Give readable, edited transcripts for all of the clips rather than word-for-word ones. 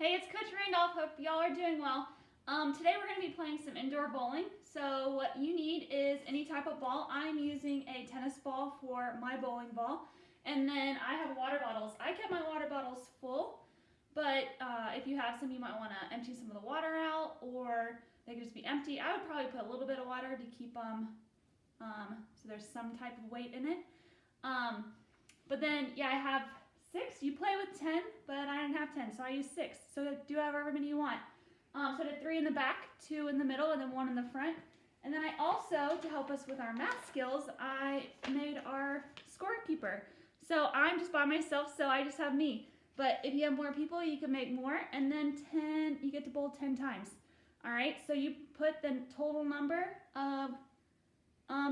Hey, it's Coach Randolph. Hope y'all are doing well. Today we're going to be playing some indoor bowling. So what you need is any type of ball. I'm using a tennis ball for my bowling ball. And then I have water bottles. I kept my water bottles full, but if you have some, you might want to empty some of the water out, or they could just be empty. I would probably put a little bit of water to keep them so there's some type of weight in it. But then, yeah, I have 6. You play with 10, but I didn't have 10, so I used 6. So do however many you want. So I did 3 in the back, 2 in the middle, and then 1 in the front. And then I also, to help us with our math skills, I made our scorekeeper. So I'm just by myself, so I just have me. But if you have more people, you can make more, and then 10, you get to bowl 10 times. All right, so you put the total number of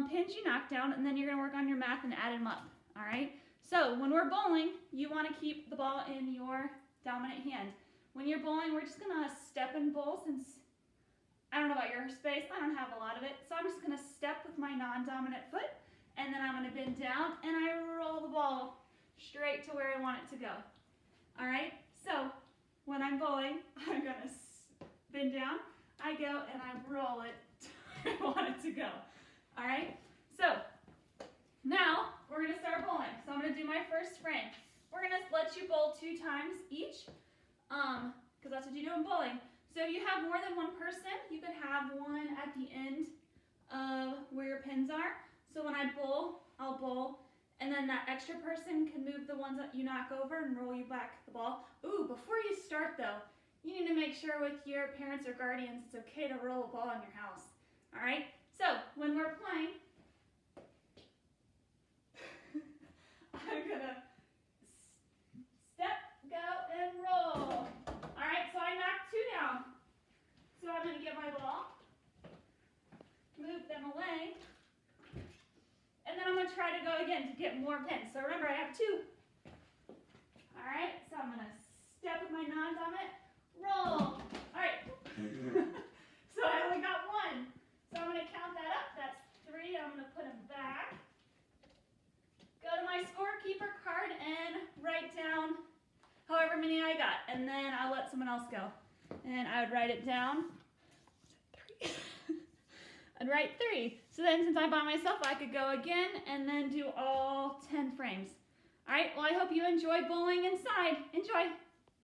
pins you knock down, and then you're gonna work on your math and add them up. All right. So when we're bowling, you want to keep the ball in your dominant hand. When you're bowling, we're just going to step and bowl, since I don't know about your space, I don't have a lot of it. So I'm just going to step with my non-dominant foot, and then I'm going to bend down, and I roll the ball straight to where I want it to go. All right? So when I'm bowling, I'm going to bend down, I go, and I roll it to where I want it to go. All right? So now we're going to start bowling. So I'm going to do my first frame. We're going to let you bowl 2 times each, because that's what you do in bowling. So if you have more than one person, you could have one at the end of where your pins are. So when I bowl, I'll bowl, and then that extra person can move the ones that you knock over and roll you back the ball. Ooh, before you start though, you need to make sure with your parents or guardians it's okay to roll a ball in your house. All right? So when we're playing, I'm gonna step, go, and roll. All right, so I knocked 2 down. So I'm gonna get my ball, move them away, and then I'm gonna try to go again to get more pins. So remember, I have 2. All right, so I'm gonna step with my non-dominant, roll. All right, so I only got 1. So I'm gonna count that up. That's 3. I'm gonna put them back. Go to my scorekeeper card and write down however many I got, and then I'll let someone else go. And I would write it down. 3. I'd write 3. So then, since I'm by myself, I could go again and then do all 10 frames. All right, well, I hope you enjoy bowling inside. Enjoy.